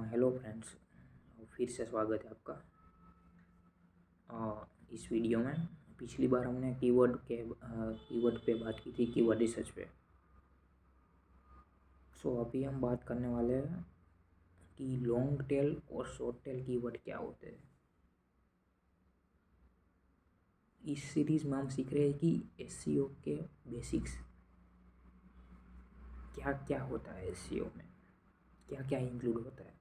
Hello friends, फिर से स्वागत है आपका। इस वीडियो में पिछली बार हमने कीवर्ड पे बात की थी, कीवर्ड रिसर्च पे। सो अभी हम बात करने वाले हैं कि लॉन्ग टेल और शॉर्ट टेल कीवर्ड क्या होते हैं। इस सीरीज़ में हम सीख रहे हैं कि एसईओ के बेसिक्स क्या क्या होता है, एसईओ में क्या क्या इंक्लूड होता है।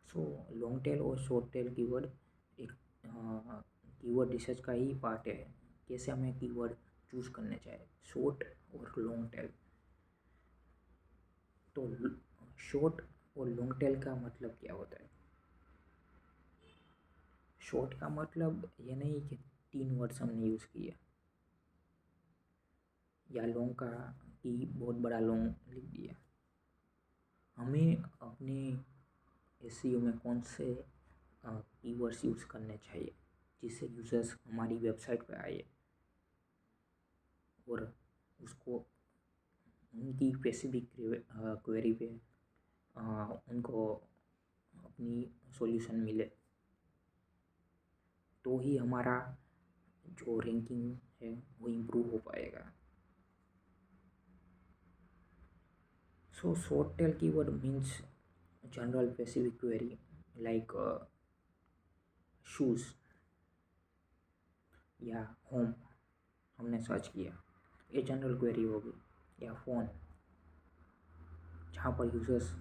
सो लॉन्ग टेल और शॉर्ट टेल कीवर्ड एक कीवर्ड रिसर्च का ही पार्ट है। कैसे हमें कीवर्ड चूज करने चाहिए, शॉर्ट और लॉन्ग टेल। तो शॉर्ट और लॉन्ग टेल का मतलब क्या होता है। शॉर्ट का मतलब ये नहीं कि 3 वर्ड्स हमने यूज़ किए, या लॉन्ग का कि बहुत बड़ा लॉन्ग लिख दिया। हमें अपने एसईओ में कौन से कीवर्ड्स यूज़ करने चाहिए जिससे यूजर्स हमारी वेबसाइट पे आए और उसको उनकी स्पेसिफिक क्वेरी पे उनको अपनी सॉल्यूशन मिले, तो ही हमारा जो रैंकिंग है वो इम्प्रूव हो पाएगा। So short tail keyword means general specific query like shoes या होम हमने सर्च किया, ये जनरल क्वेरी होगी। या फ़ोन, जहाँ पर यूजर्स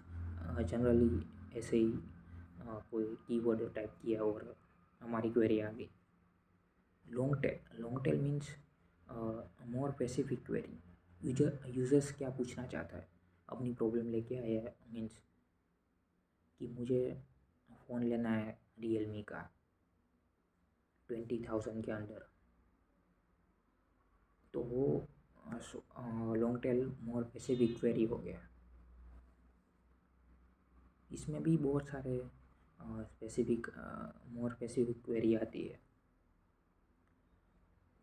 जनरली ऐसे ही कोई कीवर्ड टाइप किया और हमारी क्वेरी आ गई। Long tail means more specific query. Users क्या पूछना चाहता है, अपनी प्रॉब्लम लेके आया है। मीन्स कि मुझे फ़ोन लेना है रियलमी का 20,000 के अंदर, तो वो long tail more specific query हो गया। इसमें भी बहुत सारे मोर स्पेसिफिक क्वेरी आती है,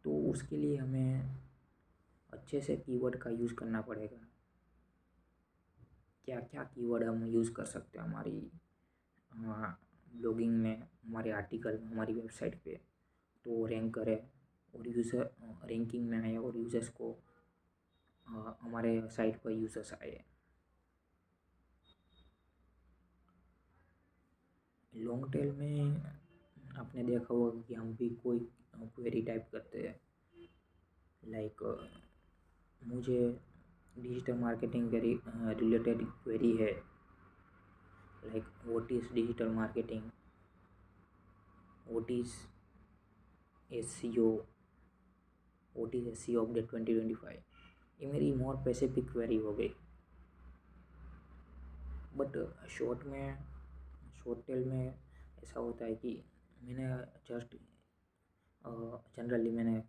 तो उसके लिए हमें अच्छे से कीवर्ड का यूज़ करना पड़ेगा। क्या क्या कीवर्ड हम यूज़ कर सकते हैं हमारी ब्लॉगिंग में, हमारे आर्टिकल में, हमारी वेबसाइट पे, तो रैंक करे और यूज़र रैंकिंग में आए और यूज़र्स को हमारे साइट पर यूज़र्स आए। लॉन्ग टेल में आपने देखा होगा कि हम भी कोई क्वेरी टाइप करते हैं, लाइक मुझे डिजिटल मार्केटिंग के रिलेटेड क्वेरी है, like what is digital marketing, what is SEO, what is SEO update 2025। ये मेरी मोर स्पेसिफिक क्वेरी हो गई। बट शॉर्ट टेल में ऐसा होता है कि मैंने जस्ट जनरली मैंने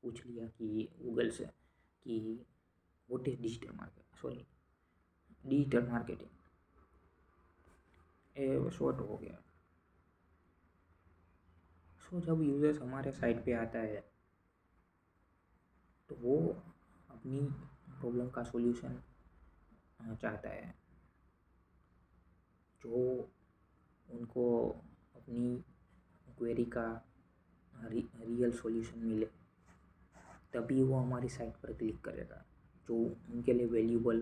पूछ लिया कि गूगल से कि व्हाट इज़ डिजिटल मार्केटिंग, ये शॉर्ट हो गया। सो जब यूज़र्स हमारे साइट पे आता है तो वो अपनी प्रॉब्लम का सॉल्यूशन चाहता है, जो उनको अपनी क्वेरी का रियल सॉल्यूशन मिले, तभी वो हमारी साइट पर क्लिक करेगा। जो उनके लिए वैल्यूबल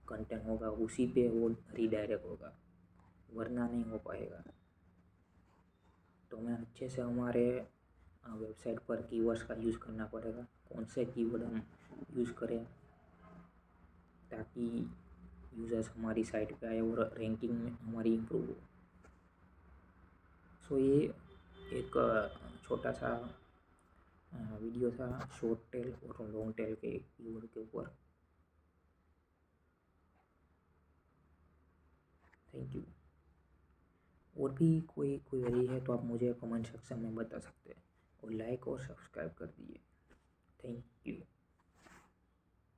कंटेंट होगा उसी पे वो रीडायरेक्ट होगा, वरना नहीं हो पाएगा। तो हमें अच्छे से हमारे वेबसाइट पर कीवर्ड्स का यूज़ करना पड़ेगा। कौन से कीवर्ड हम यूज़ करें ताकि यूज़र्स हमारी साइट पे आए और रैंकिंग में हमारी इम्प्रूव हो। सो ये एक छोटा सा वीडियो था शॉर्ट टेल और लॉन्ग टेल के कीवर्ड के ऊपर। Thank you. और भी कोई क्वेरी है तो आप मुझे कमेंट सेक्शन में बता सकते हैं, और लाइक और सब्सक्राइब कर दीजिए। Thank you.